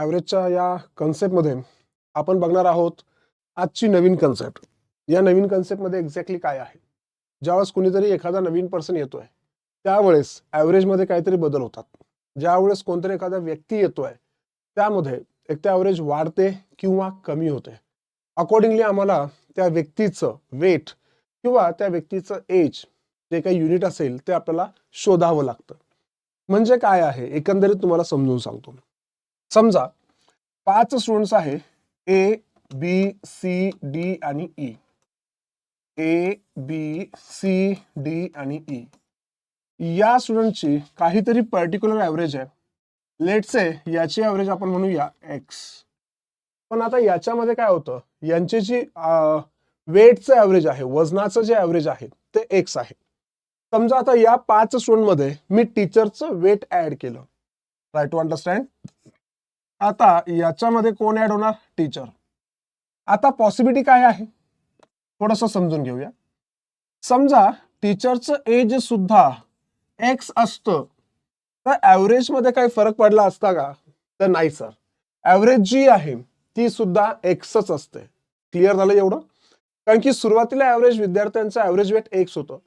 ॲव्हरेजच्या या कन्सेप्टमध्ये आपण बघणार आहोत आजची नवीन कन्सेप्ट. या नवीन कन्सेप्टमध्ये एक्झॅक्टली काय आहे? ज्यावेळेस कुणीतरी एखादा नवीन पर्सन येतोय, त्यावेळेस ॲव्हरेजमध्ये काहीतरी बदल होतात. ज्यावेळेस कोणतरी एखादा व्यक्ती येतोय, त्यामध्ये एक ते ॲव्हरेज वाढते किंवा कमी होते. अकॉर्डिंगली आम्हाला त्या व्यक्तीचं वेट किंवा त्या व्यक्तीचं एज जे काही युनिट असेल ते आपल्याला शोधावं लागतं. म्हणजे काय आहे एकंदरीत तुम्हाला समजून सांगतो. समजा 5 स्टुडंट्स आहे ए, बी, सी, डी आणि ई. ए, बी, सी, डी आणि ई. या स्टुडंटची काहीतरी पर्टिक्युलर ॲव्हरेज आहे. लेट्स से याची ॲव्हरेज आपण म्हणूया एक्स. पण आता याच्यामध्ये काय होतं, यांची जी वेटचं ॲव्हरेज आहे, वजनाचं जे ॲव्हरेज आहे ते एक्स आहे. समजा आता या 5 स्टुडंटमध्ये मी टीचरचं वेट ऍड केलं. Try to understand. आता याच्यामध्ये कोण ऍड होणार? टीचर. आता पॉसिबिलिटी काय आहे थोडंसं समजून घेऊया. समजा टीचरचं एज सुद्धा एक्स असतं तर ॲव्हरेज मध्ये काही फरक पडला असता का? तर नाही सर. ॲव्हरेज जी आहे ती सुद्धा एक्सच असते. क्लिअर झालं एवढं? कारण की सुरुवातीला ॲव्हरेज विद्यार्थ्यांचं ॲव्हरेज वेट एक्स होतं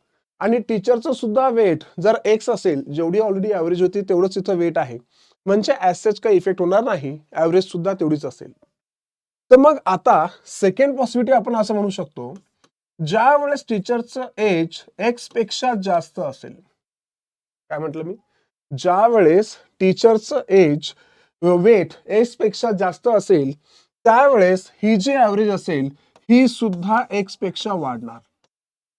आणि टीचरचं सुद्धा वेट जर एक्स असेल, जेवढी ऑलरेडी ॲव्हरेज होती तेवढंच इथं वेट आहे, म्हणजे ॲज सच काही इफेक्ट होणार नाही, ॲव्हरेज सुद्धा तेवढीच असेल. तर मग आता सेकंड पॉसिबिलिटी आपण असं म्हणू शकतो, ज्या वेळेस टीचरचं एज एक्स पेक्षा जास्त असेल. काय म्हटलं मी? ज्या वेळेस टीचरचं एज वेट एक्स पेक्षा जास्त असेल त्यावेळेस ही जी ॲव्हरेज असेल ही सुद्धा एक्स पेक्षा वाढणार.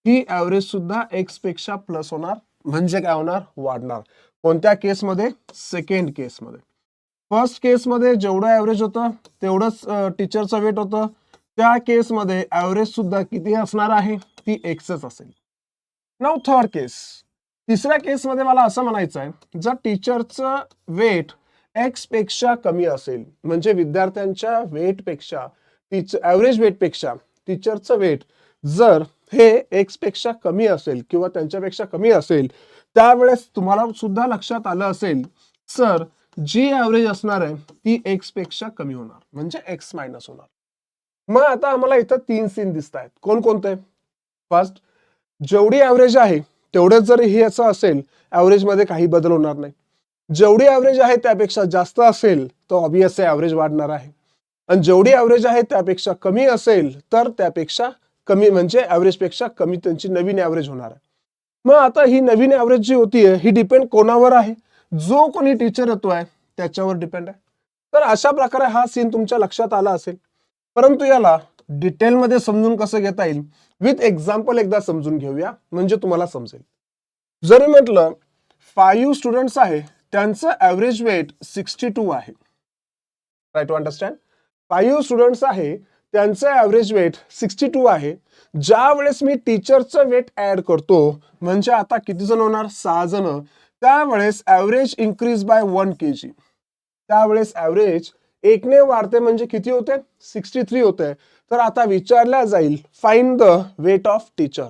ही ॲव्हरेज सुद्धा एक्स पेक्षा प्लस होणार, म्हणजे काय होणार? वाढणार. कोणत्या केसमध्ये? सेकंड केसमध्ये. फर्स्ट केसमध्ये जेवढं ॲव्हरेज होतं तेवढंच टीचरचं वेट होतं. त्या केसमध्ये ॲव्हरेज सुद्धा किती असणार आहे? ती एक्सच असेल. नाउ थर्ड केस. तिसऱ्या केसमध्ये मला असं म्हणायचं आहे, जर टीचरचं वेट एक्स पेक्षा कमी असेल, म्हणजे विद्यार्थ्यांच्या वेट पेक्षा ॲव्हरेज वेट पेक्षा टीचरचं वेट जर हे एक्स पेक्षा कमी असेल किंवा त्यांच्यापेक्षा कमी असेल, त्यावेळेस तुम्हाला सुद्धा लक्षात आलं असेल सर जी ॲव्हरेज असणार आहे ती एक्स पेक्षा कमी होणार, म्हणजे एक्स मायनस होणार. मग आता आम्हाला इथं 3 सीन दिसत आहेत. कोणकोणते? फर्स्ट, जेवढी ॲव्हरेज आहे तेवढेच जर हे असं असेल ॲव्हरेज मध्ये काही बदल होणार नाही. जेवढी ॲव्हरेज आहे त्यापेक्षा जास्त असेल तर ऑब्वियसली ॲव्हरेज वाढणार आहे. आणि जेवढी ॲव्हरेज आहे त्यापेक्षा कमी असेल तर त्यापेक्षा कमी, म्हणजे ॲव्हरेज पेक्षा कमी त्यांची नवीन ॲव्हरेज होणार आहे. मग आता ही नवीन ॲव्हरेज जी होतीये ही डिपेंड कोणावर आहे? जो कोणी टीचर येतोय त्याच्यावर डिपेंड आहे. तर अशा प्रकारे हा सीन तुमच्या लक्षात आला असेल. परंतु याला डिटेलमध्ये समजून कसं घेता येईल विथ एक्झाम्पल एकदा समजून घेऊया, म्हणजे तुम्हाला समजेल. जर म्हटलं 5 स्टुडंट्स आहे, त्यांचं ॲव्हरेज वेट 62 आहे. Try to understand. 5 स्टुडंट्स आहे, त्यांचं ॲव्हरेज वेट 62 आहे. ज्या वेळेस मी टीचरचं वेट ऍड करतो, म्हणजे आता किती जण होणार? 6 जण. त्यावेळेस ॲव्हरेज इन्क्रीज बाय 1 kg. त्यावेळेस ॲव्हरेज 1 ने वाढते, म्हणजे किती होते? 63 होते. तर आता विचारल्या जाईल find the weight of teacher.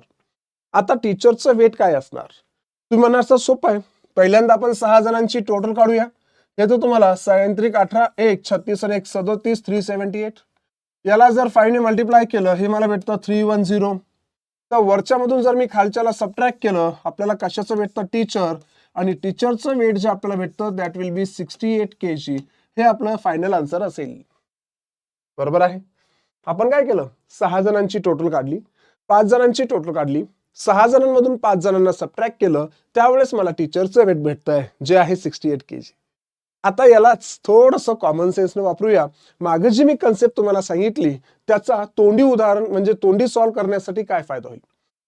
आता टीचरचं वेट काय असणार? तुम्ही म्हणणार सर सोपं आहे, पहिल्यांदा आपण 6 जणांची टोटल काढूया. येतो तुम्हाला 6 18 1 36 1 37 378. याला जर 5 ने मल्टिप्लाय केलं हे मला भेटतं 310. तर वरच्या मधून जर मी खालच्याला सबट्रॅक्ट केलं, आपल्याला कशाचं भेटतं? टीचर. आणि टीचरचं वेट जे आपल्याला भेटतं दॅट विल बी 68 kg. हे आपलं फायनल आन्सर असेल. बरोबर आहे. आपण काय केलं? 6 जणांची टोटल काढली, 5 जणांची टोटल काढली, 6 जणांमधून 5 जणांना सबट्रॅक्ट केलं, त्यावेळेस मला टीचरचं वेट भेटतंय जे आहे 68 kg. आता यालाच थोडंसं कॉमन सेन्सने वापरूया. मागे जी मी कन्सेप्ट तुम्हाला सांगितली त्याचा तोंडी उदाहरण, म्हणजे तोंडी सॉल्व्ह करण्यासाठी काय फायदा होईल.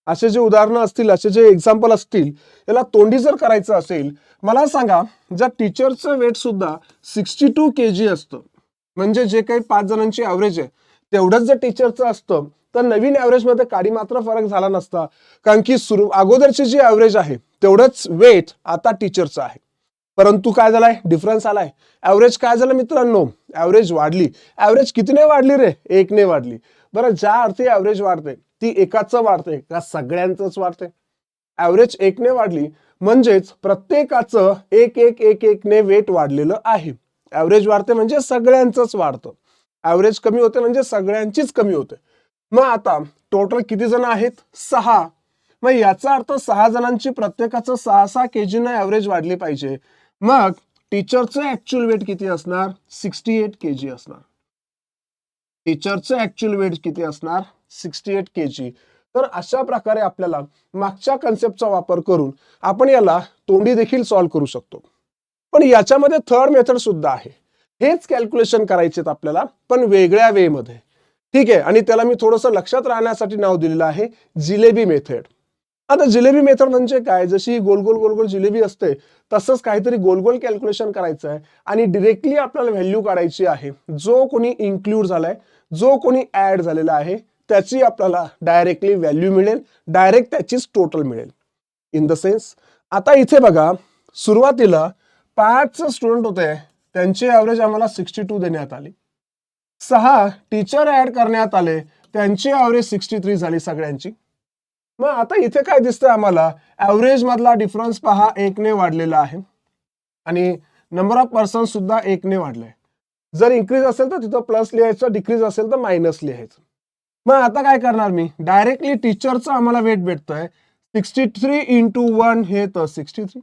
असे जे उदाहरणं असतील, असे जे एक्झाम्पल असतील, याला तोंडी जर करायचं असेल, मला सांगा जर टीचरचं वेट सुद्धा 62 kg असतं, म्हणजे जे काही 5 जणांची ॲव्हरेज आहे तेवढंच जर टीचरचं असतं तर नवीन ॲव्हरेज मध्ये काडी मात्र फरक झाला नसता. कारण की अगोदरची जी ॲव्हरेज आहे तेवढंच वेट आता टीचरचं आहे. परंतु काय झालाय? डिफरन्स आलाय. ॲव्हरेज काय झालं मित्रांनो? ॲव्हरेज वाढली. ॲव्हरेज कितीने वाढली रे? 1 ने वाढली. बरं, ज्या अर्थी ॲव्हरेज वाढते ती एकाचं वाढते का सगळ्यांचंच वाढते? ॲव्हरेज 1 ने वाढली म्हणजेच प्रत्येकाचं 1 1 1 1 ने वेट वाढलेलं आहे. ऍव्हरेज वाढते म्हणजे सगळ्यांचंच वाढतं, ऍव्हरेज कमी होते म्हणजे सगळ्यांचीच कमी होते. मग आता टोटल किती जण आहेत? 6. मग याचा अर्थ 6 जणांची प्रत्येकाचं 6-6 kg न ऍव्हरेज वाढली पाहिजे. मग टीचरचं ऍक्च्युअल वेट किती असणार? 68 kg असणार. टीचरचं ऍक्च्युअल वेट किती असणार? 68 kg. तर अशा प्रकारे आपल्याला मागच्या कन्सेप्टचा वापर करून आपण याला तोंडी देखील सॉल्व्ह करू शकतो. पण याच्यामध्ये थर्ड मेथड सुद्धा आहे. हेच कॅल्क्युलेशन करायचे आपल्याला पण वेगळ्या वे मध्ये. ठीक आहे, आणि त्याला मी थोडंसं लक्षात राहण्यासाठी नाव दिलेलं आहे जिलेबी मेथड. आता जिलेबी मेथड म्हणजे काय? जशी गोल गोल गोल गोल जिलेबी असते तसंच काहीतरी गोल गोल कॅल्क्युलेशन करायचं आहे आणि डिरेक्टली आपल्याला व्हॅल्यू काढायची आहे. जो कोणी इन्क्लूड झालाय, जो कोणी ऍड झालेला आहे त्याची आपल्याला डायरेक्टली व्हॅल्यू मिळेल, डायरेक्ट त्याचीच टोटल मिळेल. इन द सेन्स आता इथे बघा, सुरुवातीला 5 स्टुडंट होते, त्यांची ऍव्हरेज आम्हाला 62 देण्यात आली. 6 टीचर ऍड करण्यात आले, त्यांची ऍव्हरेज 63 झाली सगळ्यांची. मग आता इथे काय दिसतंय आम्हाला? ऍव्हरेज मधला डिफरन्स पहा 1 ने वाढलेला आहे आणि नंबर ऑफ पर्सन सुद्धा 1 ने वाढलाय. जर इन्क्रीज असेल तर तिथं प्लस लिहायचं, डिक्रीज असेल तर मायनस लिहायचं. मग आता काय करणार मी? डायरेक्टली टीचरचं आम्हाला वेट भेटतोय 63 इंटू 1 हे तर 63,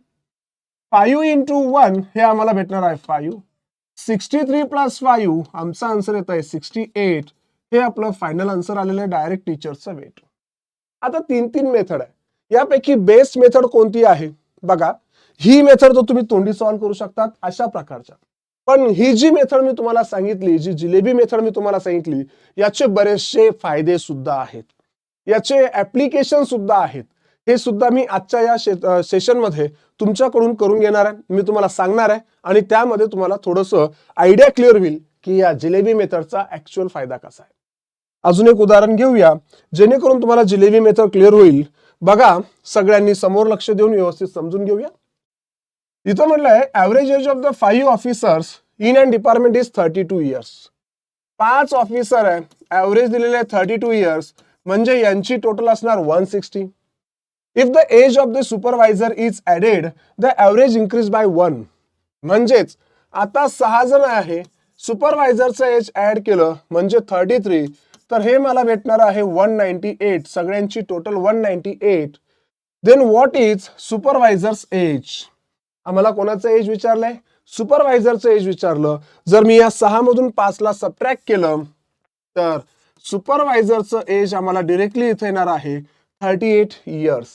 5 इंटू 1 हे आम्हाला भेटणार आहे 5, 63 प्लस 5 आमचा आन्सर येत आहे 68. हे आपलं फायनल आन्सर आलेलं आहे डायरेक्ट टीचरचं वेट. आता 3 मेथड आहे, यापैकी बेस्ट मेथड कोणती आहे? बघा, ही मेथड तर तुम्ही तोंडी सॉल्व्ह करू शकतात अशा प्रकारच्या. पण ही जी मेथड मी तुम्हाला सांगितली, जी जिलेबी मेथड मी तुम्हाला सांगितली, याचे बरेचसे फायदे सुद्धा आहेत, याचे ऍप्लिकेशन सुद्धा आहेत. हे सुद्धा मी आजच्या या सेशन मध्ये तुमच्याकडून करून घेणार आहे, मी तुम्हाला सांगणार आहे आणि त्यामध्ये तुम्हाला थोडंसं आयडिया क्लिअर होईल की या जिलेबी मेथडचा ऍक्च्युअल फायदा कसा आहे. अजून एक उदाहरण घेऊया जेणेकरून तुम्हाला जिलेबी मेथड क्लिअर होईल. बघा, सगळ्यांनी समोर लक्ष देऊन व्यवस्थित समजून घेऊया. इथं म्हटलंय average age of the 5 officers in and department is 32 years. 5 officer आहे, ऍव्हरेज दिलेले आहे 32 इयर्स, म्हणजे यांची टोटल असणार 160. If the age of the supervisor is added the average increase by 1. म्हणजेच आता 6 जण आहे, सुपरवायझरचं एज ऍड केलं म्हणजे 33, तर हे मला भेटणार आहे 198. सगळ्यांची total 198. Then what is supervisors age? आम्हाला कोणाचं एज विचारलंय? सुपरवायझरचं एज विचारलं. जर मी या 6 मधून 5 ला सबट्रॅक्ट केलं तर सुपरवायझरचं एज आम्हाला डिरेक्टली इथे येणार आहे 38 इयर्स.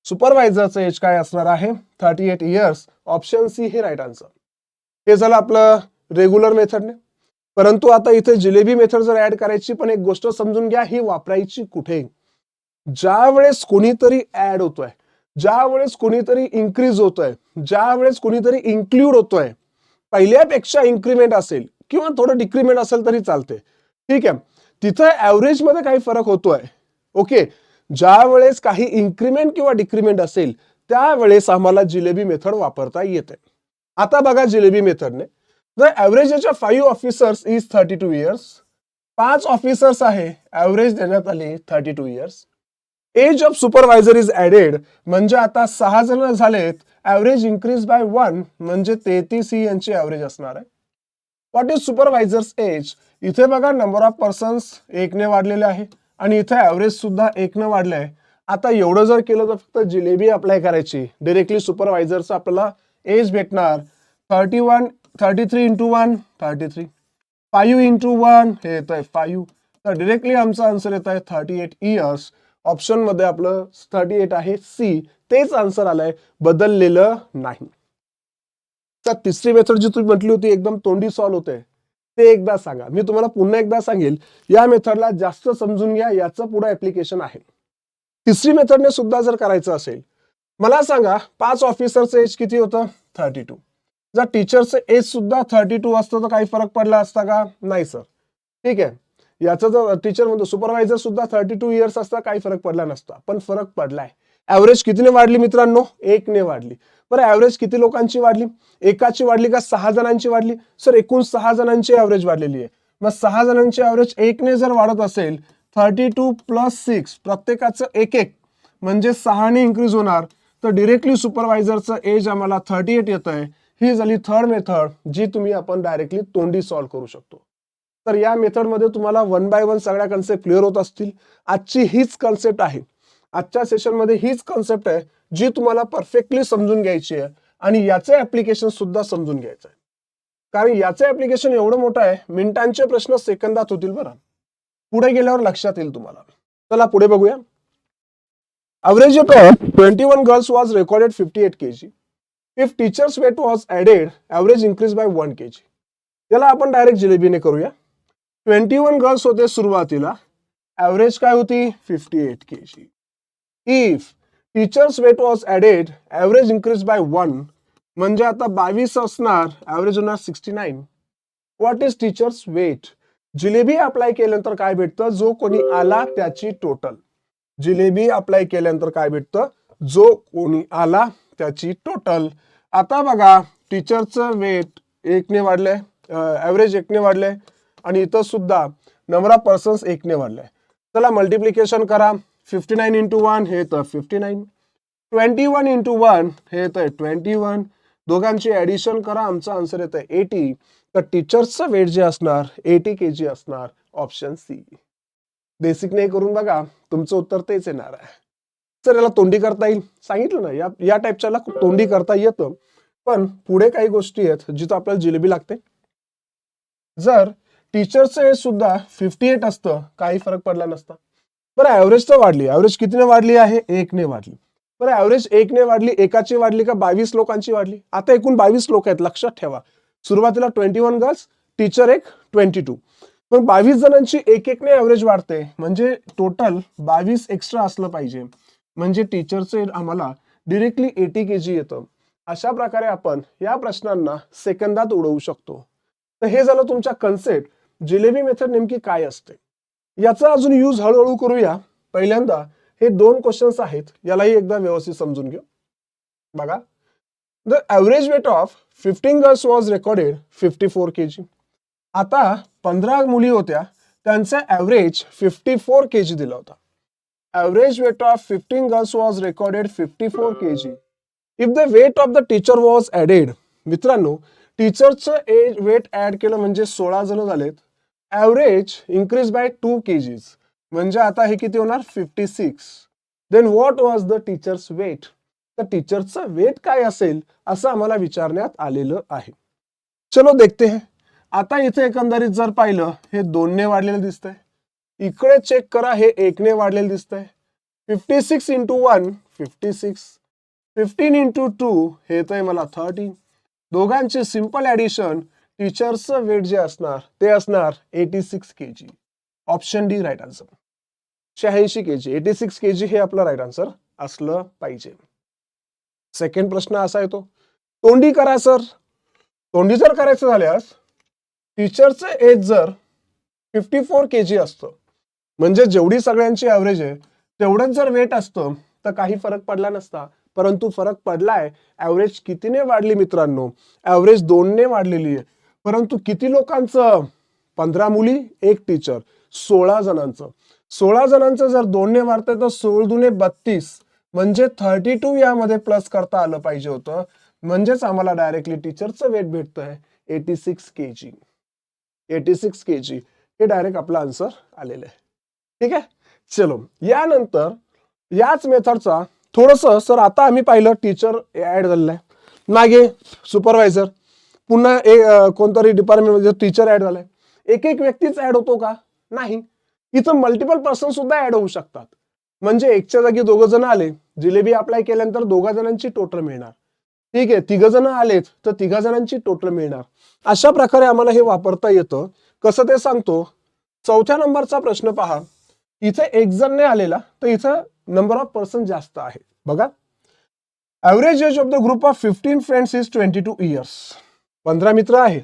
सुपरवायझरचं एज काय असणार आहे? 38 इयर्स. ऑप्शन सी हे राईट आन्सर. हे झालं आपलं रेग्युलर मेथडने. परंतु आता इथे जिलेबी मेथड जर ऍड करायची, पण एक गोष्ट समजून घ्या, ही वापरायची कुठे? ज्या वेळेस कोणीतरी ऍड होतोय, ज्या वेळेस कोणीतरी इन्क्रीज होतोय, ज्या वेळेस कोणीतरी इन्क्लूड होतोय, पहिल्यापेक्षा इन्क्रीमेंट असेल किंवा थोडं डिक्रीमेंट असेल तरी चालते, ठीक आहे, तिथे ऍव्हरेज मध्ये काही फरक होतोय. ओके, ज्या वेळेस काही इन्क्रीमेंट किंवा डिक्रीमेंट असेल त्यावेळेस आम्हाला जिलेबी मेथड वापरता येते. आता बघा, जिलेबी मेथडने the average age of 5 officers is 32 years. 5 officers आहे, ऍव्हरेज देण्यात आली 32 years. Age of supervisor is added, म्हणजे आता 6 जण झालेत, ऍव्हरेज इन्क्रीज बाय 1 म्हणजे 33 ही यांची ऍव्हरेज असणार आहे. What is supervisors age? इथे बघा, नंबर ऑफ पर्सन्स 1 ने वाढलेले आहे आणि इथे ऍव्हरेज सुद्धा 1 ने वाढलंय. आता एवढं जर केलं तर फक्त जिलेबी अप्लाय करायची, डिरेक्टली सुपरवायझरचं आपल्याला एज भेटणार 33 इंटू 1 33, 5 इंटू 1 हे येत आहे 5, तर डिरेक्टली आमचा आन्सर येत आहे 38 इयर्स. ऑप्शन मध्ये आपलं 38 आहे, सी तेच आन्सर आलंय, बदललेलं नाही. तर तिसरी मेथड जी तुम्ही म्हटली होती एकदम तोंडी सॉल्व्ह होते, ते एकदा सांगा. मी तुम्हाला पुन्हा एकदा सांगेल, या मेथडला जास्त समजून घ्या, याचं पुढे ऍप्लिकेशन आहे. तिसरी मेथडने सुद्धा जर करायचं असेल, मला सांगा 5 ऑफिसरचं एज किती होतं? 32. जर टीचरचं एज सुद्धा 32 असतं तर काही फरक पडला असता का? नाही सर. ठीक आहे, याचा जर टीचर म्हणतो सुपरवायझर सुद्धा 32 इयर्स असता काही फरक पडला नसता, पण फरक पडलाय. ऍव्हरेज कितीने वाढली मित्रांनो? 1 ने वाढली. बरं, ऍव्हरेज किती लोकांची वाढली? एकाची वाढली का 6 जणांची वाढली? सर, एकूण 6 जणांची ऍव्हरेज वाढलेली आहे. मग 6 जणांची ऍव्हरेज 1 ने जर वाढत असेल, 32 प्लस 6 प्रत्येकाचं 1 म्हणजे 6 ने इन्क्रीज होणार, तर डिरेक्टली सुपरवायझरचं एज आम्हाला 38 येत आहे. ही झाली थर्ड मेथड, जी तुम्ही आपण डायरेक्टली तोंडी सॉल्व्ह करू शकतो. तर या मेथडमध्ये तुम्हाला 1 बाय 1 सगळ्या कन्सेप्ट क्लिअर होत असतील. आजची हीच कन्सेप्ट आहे, आजच्या सेशनमध्ये हीच कन्सेप्ट आहे जी तुम्हाला परफेक्टली समजून घ्यायची आहे आणि याचे ऍप्लिकेशन सुद्धा समजून घ्यायचं आहे. कारण याचं ऍप्लिकेशन एवढं मोठं आहे, मिनिटांचे प्रश्न सेकंदात होतील बरं. पुढे गेल्यावर लक्षात येईल तुम्हाला. चला पुढे बघूया. Average weight of 21 girls was recorded 58 kg. If teacher's weight was added, average increased by 1 kg. याला आपण डायरेक्ट जिलेबीने करूया. 21 गर्ल्स होते सुरुवातीला, ॲव्हरेज काय होती 58 kg. If teacher's weight was added, average increased by 1, म्हणजे आता 22 असणार, ॲव्हरेज होणार 69. What is teachers weight? जिलेबी अप्लाय केल्यानंतर काय भेटतं? जो कोणी आला त्याची टोटल. जिलेबी अप्लाय केल्यानंतर काय भेटतं? जो कोणी आला त्याची टोटल. आता बघा, टीचरचं वेट 1 ने वाढलंय, ॲव्हरेज 1 ने वाढलंय आणि इथं सुद्धा नंबर ऑफ पर्सन्स 1 ने वाढलंय. चला मल्टिप्लिकेशन करा. 59 इंटू 1 हे तर 59, 21 इंटू 1 हे तर 21. दोघांची ऍडिशन करा, आमचा आन्सर येतं 80. तर टीचर्सचं वेट जे असणार 80 kg असणार. Option C. बेसिक नाही करून बघा, तुमचं उत्तर तेच येणार आहे. सर याला तोंडी करता येईल, सांगितलं ना, या टाईपच्याला तोंडी करता येतं. पण पुढे काही गोष्टी आहेत जिथं आपल्याला जिलेबी लागते. जर टीचरचं हे सुद्धा 58 असतं, काही फरक पडला नसता. बरं ॲव्हरेज तर वाढली, ॲव्हरेज कितीने वाढली आहे? 1 ने वाढली. बरं ॲव्हरेज 1 ने वाढली, एकाची वाढली का 22 लोकांची वाढली? आता एकूण 22 लोक आहेत, लक्षात ठेवा. सुरुवातीला 21 गर्ल्स, टीचर एक 22. मग 22 जणांची एक ने ॲव्हरेज वाढते, म्हणजे टोटल 22 एक्स्ट्रा असलं पाहिजे, म्हणजे टीचरचं आम्हाला डिरेक्टली 80 kg येतं. अशा प्रकारे आपण या प्रश्नांना सेकंदात उडवू शकतो. तर हे झालं तुमच्या कन्सेप्ट. जिलेबी मेथड नेमकी काय असते याचा अजून यूज हळूहळू करूया. पहिल्यांदा हे 2 क्वेश्चन्स आहेत, यालाही एकदा व्यवस्थित समजून घेऊ. बघा, the average weight of 15 girls was recorded 54 kg. आता 15 मुली होत्या, त्यांचा ॲव्हरेज 54 kg दिला होता. Average weight of 15 girls was recorded 54 kg. If the weight of the teacher was added, मित्रांनो टीचरचं वेट ऍड केलं म्हणजे 16 जण झालेत. ॲव्हरेज इन्क्रीज बाय 2 kg, म्हणजे आता हे किती होणार? 56. Then what was the teachers weight? तर टीचरचं वेट काय असेल असं आम्हाला विचारण्यात आलेलं आहे. चलो देखते हैं. आता इथे एकंदरीत जर पाहिलं, हे 2 ने वाढलेलं दिसतंय. इकडे चेक करा, हे 1 ने वाढलेलं दिसतंय. 56 इंटू 1 56, 15 इंटू 2 हे तर मला 30. दोघांचे सिंपल ऍडिशन, टीचरचं वेट जे असणार ते असणार 86 kg. Option D right answer. 86 kg, 86 kg हे आपलं राईट आन्सर असलं पाहिजे. सेकंड प्रश्न असा येतो, तोंडी करा सर. तोंडी जर करायचं झाल्यास टीचरचं एज जर 54 kg असतं, म्हणजे जेवढी सगळ्यांची ॲव्हरेज आहे तेवढंच जर वेट असतं तर काही फरक पडला नसता. परंतु फरक पडलाय. ॲव्हरेज कितीने वाढली मित्रांनो? ॲव्हरेज 2 ने वाढलेली आहे. परंतु किती लोकांचं? 15 मुली, एक टीचर, 16 जणांचं. 16 जणांचं जर 2 ने वाढतंय तर 16 दुने 32, म्हणजे 32 यामध्ये प्लस करता आलं पाहिजे होतं. म्हणजेच आम्हाला डायरेक्टली टीचरचं वेट भेटतंय 86 kg. 86 kg हे डायरेक्ट आपला आन्सर आलेलं आहे. ठीक आहे. चलो, यानंतर याच मेथडचा थोडंसं सर आता आम्ही पाहिलं टीचर ऍड झालेलं आहे, मागे सुपरवायझर, पुन्हा कोणतरी डिपार्टमेंटमध्ये टीचर ऍड झालाय. एक एक व्यक्तीच ऍड होतो का? नाही. इथं मल्टिपल पर्सन सुद्धा ऍड होऊ शकतात. म्हणजे एकच्या जागी 2 जण आले, जिलेबी अप्लाय केल्यानंतर 2 जणांची टोटल मिळणार. ठीक आहे, 3 जण आलेत तर 3 जणांची टोटल मिळणार. अशा प्रकारे आम्हाला हे वापरता येतं. कसं ते सांगतो. 4थ्या नंबरचा प्रश्न पहा. इथे 1 जण नाही आलेला, तर इथं नंबर ऑफ पर्सन जास्त आहे. बघा, average age of the group of 15 friends is 22 years. 15 मित्र आहे.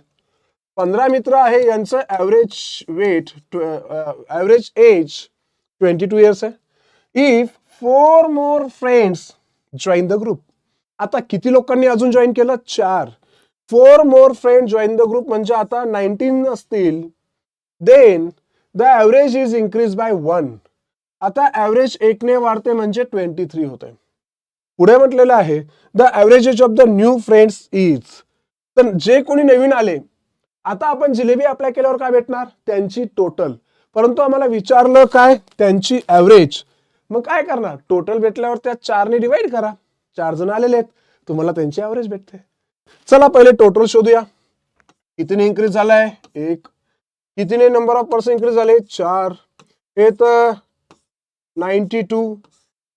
15 मित्र आहे, यांचं average weight, average age 22 years आहे. If 4 more friends join the group. आता किती लोकांनी अजून जॉईन केलं? 4. 4 more friend join the group, म्हणजे आता 19 असतील. Then the average is increase by 1. आता ॲव्हरेज 1 ने वाढते, म्हणजे 23 होते. पुढे म्हटलेलं आहे the average age of the new friends is. तर जे कोणी नवीन आले, आता आपण जिलेबी अप्लाय केल्यावर काय भेटणार? त्यांची टोटल. परंतु आम्हाला विचारलं काय? त्यांची ऍव्हरेज. मग काय करणार? टोटल भेटल्यावर त्या 4 ने डिवाइड करा. 4 जण आलेले आहेत, तुम्हाला त्यांची ऍव्हरेज भेटते. चला पहिले टोटल शोधूया. कितीने इन्क्रीज झालाय? 1. कितीने नंबर ऑफ पर्सन इन्क्रीज झाले? 4. हे तर 92.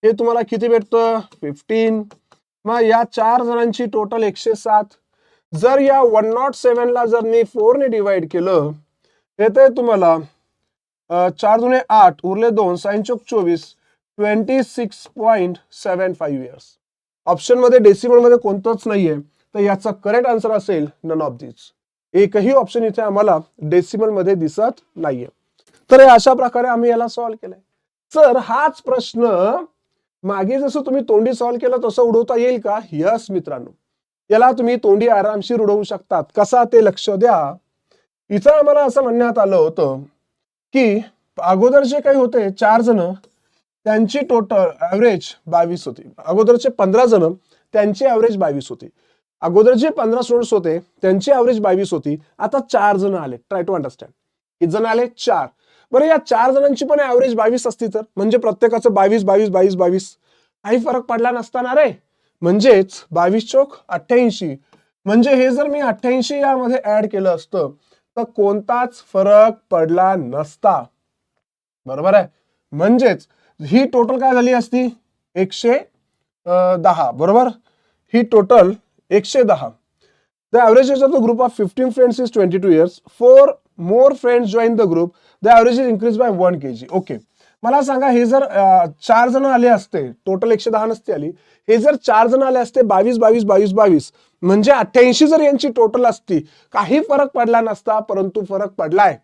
हे तुम्हाला किती भेटतं? 15. मग या 4 जणांची टोटल 107. जर या 107 ला जर मी 4 ने डिवाइड केलं, येते तुम्हाला 4 दुने 8, उरले 2, 6 चोक 24, 26.75 इयर्स. ऑप्शन मध्ये डेसिमल मध्ये कोणतंच नाहीये, तर याचा करेक्ट आन्सर असेल नन ऑफ दिस. एकही ऑप्शन इथे आम्हाला डेसिमल मध्ये दिसत नाहीये. तर अशा प्रकारे आम्ही याला सॉल्व्ह केलंय. सर हाच प्रश्न मागे जसं तुम्ही तोंडी सॉल्व्ह केलं तसं उडवता येईल का? यस मित्रांनो, याला तुम्ही तोंडी आरामशीर उडवू शकतात. कसा ते लक्ष द्या. इथं आम्हाला असं म्हणण्यात आलं होतं की अगोदर जे काही होते 4 जण, त्यांची टोटल ऍव्हरेज 22 होती. अगोदरचे 15 जण, त्यांची ऍव्हरेज 22 होती. अगोदर जे 15 स्टुडंट्स होते त्यांची ऍव्हरेज 22 होती. आता 4 जण आले. Try to understand. किती जण आले? 4. बरं या 4 जणांची पण ऍव्हरेज 22 असती तर म्हणजे प्रत्येकाचं 22 22 22 22 काही फरक पडला नसताना रे. म्हणजेच 22 चोक 88. म्हणजे हे जर मी 88 यामध्ये ऍड केलं असतं तर कोणताच फरक पडला नसता. बरोबर आहे. म्हणजेच ही टोटल काय झाली असती? 110. बरोबर. ही total 110. The average age of the group of 15 friends is 22 years. 4 more friends join the group. The average is increased by 1 kg. Okay. मला सांगा हे जर 4 जण आले असते, टोटल 110 नसते आली, हे जर 4 जण आले असते 22 22 22 22 म्हणजे 88 जर यांची टोटल असती, काही फरक पडला नसता. परंतु फरक पडलाय.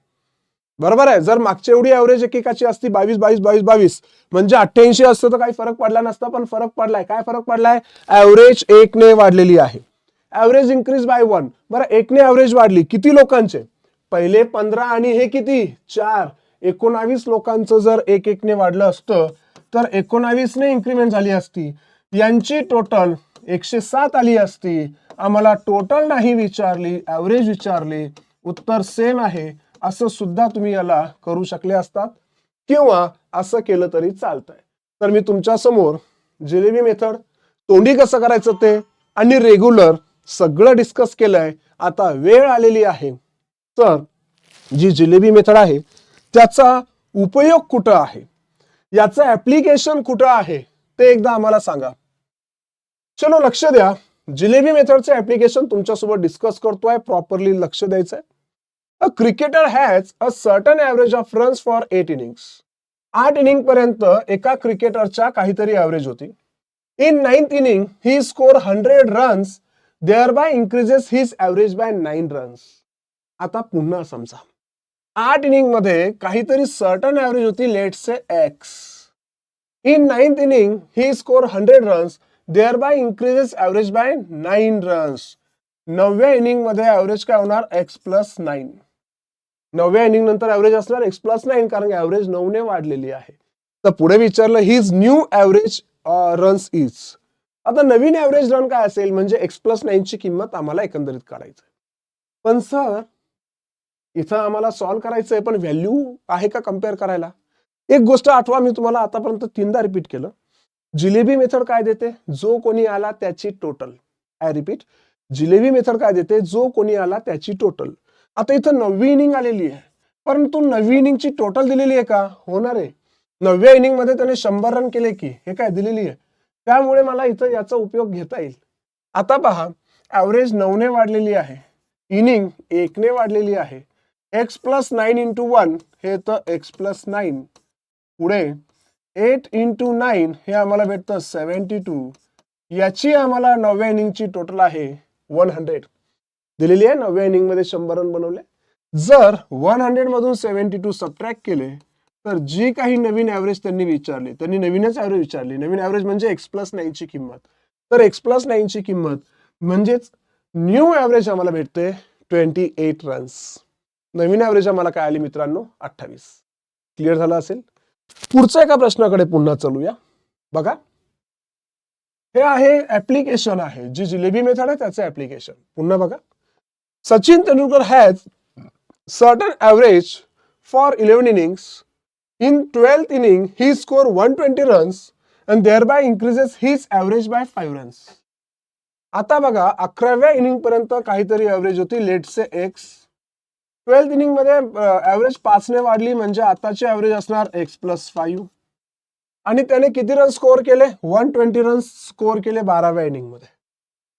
बरोबर आहे. जर मागच्या एवढी ऍव्हरेज एकेकाची असती 22 22 22 22 म्हणजे 88 असतं तर काही फरक पडला नसता. पण फरक पडलाय. काय फरक पडलाय? ऍव्हरेज 1 ने वाढलेली आहे. Average increase by 1. बरं 1 ने ऍव्हरेज वाढली. किती लोकांचे? पहिले 15 आणि हे किती? 4. 19 लोकांचं जर 1 1 ने वाढलं असतं तर 19 ने इन्क्रीमेंट झाली असती. यांची टोटल 107 आली असती. आम्हाला टोटल नाही विचारली, ऍव्हरेज विचारली. उत्तर सेम आहे. असं सुद्धा तुम्ही याला करू शकले असतात किंवा असं केलं तरी चालतंय. तर मी तुमच्या समोर जिलेबी मेथड, तोंडी कसं करायचं ते आणि रेग्युलर सगळं डिस्कस केलंय. आता वेळ आलेली आहे. तर जी जिलेबी मेथड आहे त्याचा उपयोग कुठं आहे, याचं ऍप्लिकेशन कुठं आहे ते एकदा आम्हाला सांगा. चलो लक्ष द्या. जिलेबी मेथडचे ऍप्लिकेशन तुमच्यासोबत डिस्कस करतोय. प्रॉपरली लक्ष द्यायचंय. A cricketer has a certain average of runs for 8 innings. 8 inning पर्यंत एका क्रिकेटरच्या काहीतरी ऍव्हरेज होती. In 9th inning he score 100 runs, thereby increases his average by 9 runs. आता पुन्हा समजा 8 इनिंग मध्ये काहीतरी सर्टन ऍव्हरेज होती, let's say x. In 9th inning he score 100 runs, thereby increases average by 9 runs. 9व्या inning मध्ये average काय होणार? x plus 9. 9व्या inning नंतर ऍव्हरेज असणार x प्लस 9 कारण ऍव्हरेज 9 ने वाढलेली आहे. तर पुढे विचारलं his new average runs is. आता नवीन ऍव्हरेज रन काय असेल? म्हणजे x प्लस 9 ची किंमत आम्हाला एकंदरीत काढायचं. पण सर इथं आम्हाला सॉल्व्ह करायचंय पण व्हॅल्यू आहे का कम्पेअर करायला? एक गोष्ट आठवा, मी तुम्हाला आतापर्यंत 3दा रिपीट केलं. जिलेबी मेथड काय देते? जो कोणी आला त्याची total. I repeat, jalebi method काय देते? जो कोणी आला त्याची टोटल. आता इथं 9वी इनिंग आलेली आहे, परंतु 9वी इनिंगची टोटल दिलेली आहे का? होणार आहे. 9व्या इनिंग मध्ये त्याने 100 रन केले की, हे काय दिलेली आहे. त्यामुळे मला इथं याचा उपयोग घेता येईल. आता पहा, ऍव्हरेज 9 ने वाढलेली आहे, इनिंग 1 ने वाढलेली आहे. x प्लस 9 इंटू 1 हे तर x प्लस 9. पुढे 8 इंटू 9 हे आम्हाला भेटतं 72. याची आम्हाला 9व्या इनिंगची टोटल आहे 100 दिलेली आहे. 9व्या इनिंग मध्ये 100 रन बनवले. जर 100 मधून 72 सबट्रॅक्ट केले तर जी काही नवीन ऍव्हरेज त्यांनी विचारली, त्यांनी नवीनच ऍव्हरेज विचारली. नवीन ऍव्हरेज म्हणजे x प्लस 9 ची किंमत. तर x प्लस 9 ची किंमत म्हणजेच न्यू ऍव्हरेज आम्हाला भेटते 28 रन्स. नवीन ऍव्हरेज आम्हाला काय आली मित्रांनो? 28. क्लिअर झालं असेल. पुढच्या एका प्रश्नाकडे पुन्हा चलूया. बघा, हे आहे ऍप्लिकेशन आहे, जी जिलेबी मेथड आहे त्याचं ऍप्लिकेशन. पुन्हा बघा, Sachin Tendulkar has certain average for 11 innings. In 12th inning, he scored 120 runs and thereby increases his average by 5 runs. आता बघा 11व्या इनिंग पर्यंत काहीतरी ॲव्हरेज होती, लेट से एक्स. 12th इनिंग मध्ये ॲव्हरेज 5 ने वाढली, म्हणजे आताची ॲव्हरेज असणार x+5. आणि त्याने किती रन स्कोअर केले? 120 रन्स स्कोअर केले 12व्या इनिंग मध्ये.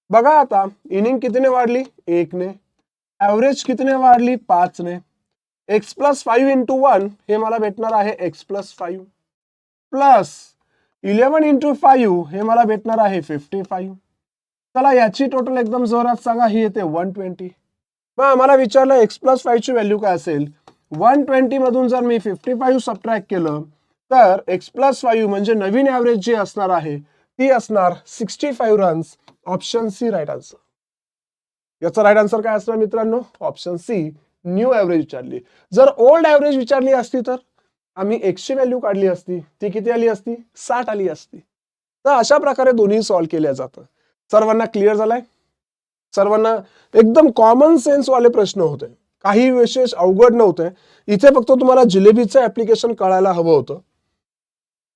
बघा आता इनिंग कितीने वाढली? 1 ने. ॲव्हरेज कितीने वाढली? 5 ने. x+5 इंटू 1 हे मला भेटणार आहे x+5 प्लस 11 इंटू 5 हे मला भेटणार आहे 55. चला याची टोटल एकदम जोरात सांगा, ही येते 120. मग आम्हाला विचारलं x+5 ची व्हॅल्यू काय असेल? 120 मधून जर मी 55 सबट्रॅक्ट केलं तर x+5 म्हणजे नवीन ॲव्हरेज जी असणार आहे ती असणार 65 runs. Option C right answer. याचा राईट आन्सर काय असणार मित्रांनो? ऑप्शन सी, न्यू ॲव्हरेज विचारली. जर ओल्ड ॲव्हरेज विचारली असती तर आम्ही x ची व्हॅल्यू काढली असती, ती किती आली असती? 60 आली असती. तर अशा प्रकारे दोन्ही सॉल्व्ह केल्या जातं. सर्वांना क्लिअर झालाय? सर्वांना एकदम कॉमन सेन्स वाले प्रश्न होते, काही विशेष अवघड नव्हते. इथे फक्त तुम्हाला जिलेबीचं ऍप्लिकेशन कळायला हवं होतं.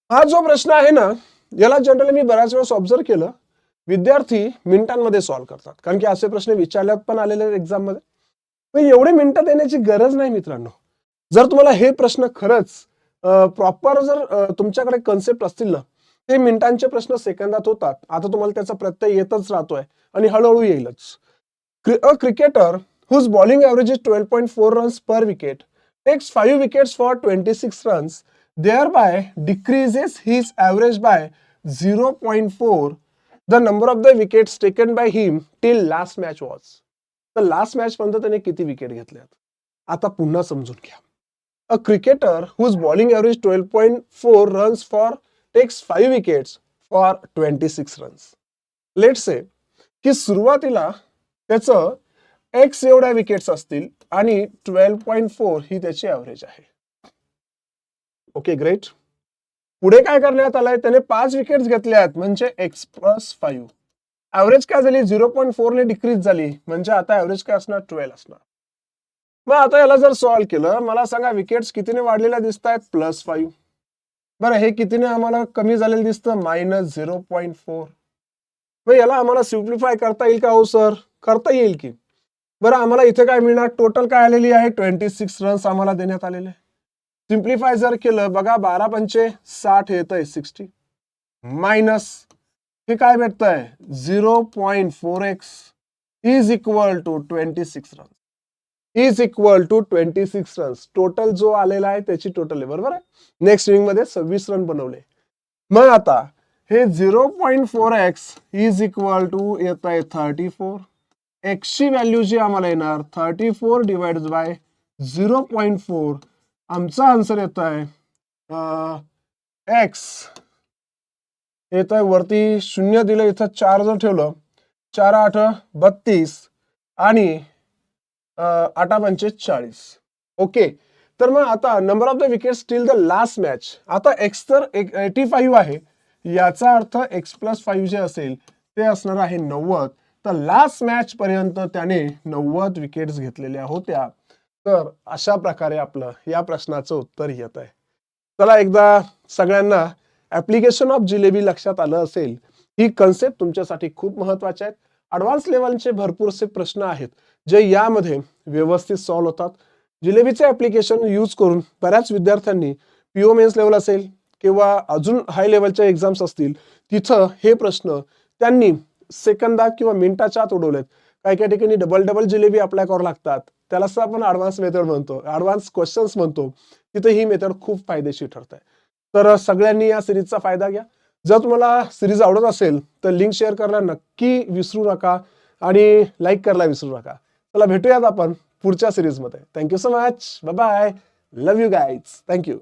हा जो प्रश्न आहे ना, याला जनरली मी बऱ्याच वेळेस ऑब्झर्व केलं, विद्यार्थी मिनिटांमध्ये सॉल्व्ह करतात, कारण की असे प्रश्न विचारल्यात पण आलेले आहेत एक्झाम मध्ये. पण एवढे मिनिटं देण्याची गरज नाही मित्रांनो. जर तुम्हाला हे प्रश्न खरंच प्रॉपर जर तुमच्याकडे कन्सेप्ट असतील ना, ते मिनिटांचे प्रश्न सेकंदात होतात. आता तुम्हाला त्याचा प्रत्यय येतच राहतोय आणि हळूहळू येईलच. A cricketer whose bowling average is 12.4 runs per wicket takes 5 wickets for 26 runs, thereby decreases his average by 0.4 the number of the wickets taken by him till last match was. तर लास्ट मॅच पर्यंत त्याने किती wicket घेतल्यात? आता पुन्हा समजून घ्या. A cricketer whose bowling average 12.4 runs for takes 5 wickets for 26 runs. Let's say की सुरुवातीला त्याचं एक्स एवढ्या विकेट्स असतील आणि 12.4 ही त्याची ॲव्हरेज आहे. Okay great. पुढे काय करण्यात आलंय? त्याने 5 विकेट्स घेतल्यात म्हणजे x+5. ॲव्हरेज काय झाली? 0.4 ने डिक्रीज झाली, म्हणजे आता ॲव्हरेज काय असणार? 12 असणार. मग आता याला जर सॉल्व्ह केलं, मला सांगा विकेट्स कितीने वाढलेल्या दिसत आहेत? +5. बरं हे कितीने आम्हाला कमी झालेलं दिसतं? -0.4. मग याला आम्हाला सिम्प्लिफाय करता येईल का हो सर? करता येईल की. बरं आम्हाला इथे काय मिळणार? टोटल काय आलेली आहे? 26 रन्स आम्हाला देण्यात आलेले. सिम्प्लिफाय जर केलं, बघा 12 पंचे 60 येतंय 60 मायनस हे काय भेटतंय? 0.4x is equal to 26 runs. Is equal to 26 runs. Total जो आलेला आहे त्याची टोटल आहे, बरोबर आहे. नेक्स्ट इनिंग मध्ये 26 रन बनवले. मग आता हे 0.4x इज इक्वल टू येत आहे 34. एक्स ची व्हॅल्यू जी आम्हाला येणार 34 डिवाइडेड बाय 0.4. आमचा आन्सर येत आहे एक्स येत आहे वरती 0 दिलं, इथं 4 जर ठेवलं 4 8 32 आणि 8 पंचे 40. ओके. तर मग आता number of the wickets till the last match. आता एक्स तर 85 आहे, याचा अर्थ x+5 जे असेल ते असणार आहे 90. तर लास्ट मॅच पर्यंत त्याने 90 विकेट्स घेतलेल्या होत्या. तर अशा प्रकारे आपलं या प्रश्नाचं उत्तर येत आहे. चला एकदा सगळ्यांना ऍप्लिकेशन ऑफ जिलेबी लक्षात आलं असेल. ही कन्सेप्ट तुमच्यासाठी खूप महत्वाची आहे. ॲडव्हान्स लेवलचे भरपूरसे प्रश्न आहेत जे यामध्ये व्यवस्थित सॉल्व्ह होतात. जिलेबीचे ऍप्लिकेशन यूज करून बऱ्याच विद्यार्थ्यांनी पीओ मेन्स लेवल असेल किंवा अजून हाय लेवलच्या एक्झाम्स असतील तिथं हे प्रश्न त्यांनी सेकंदात किंवा मिनिटाच्या आत उडवलेत. काही काही ठिकाणी डबल जिलेबी अप्लाय करावं लागतात, त्याला आपण ॲडव्हान्स मेथड म्हणतो, ॲडव्हान्स क्वेश्चन्स म्हणतो. तिथे ही मेथड खूप फायदेशीर ठरते. तर सगळ्यांनी या सिरीजचा फायदा घ्या. जर तुम्हाला सिरीज आवडत असेल तर लिंक शेअर करायला नक्की विसरू नका आणि लाईक करायला विसरू नका. चला भेटूयात आपण पुढच्या सिरीजमध्ये. Thank you so much. Bye bye. Love you guys. Thank you.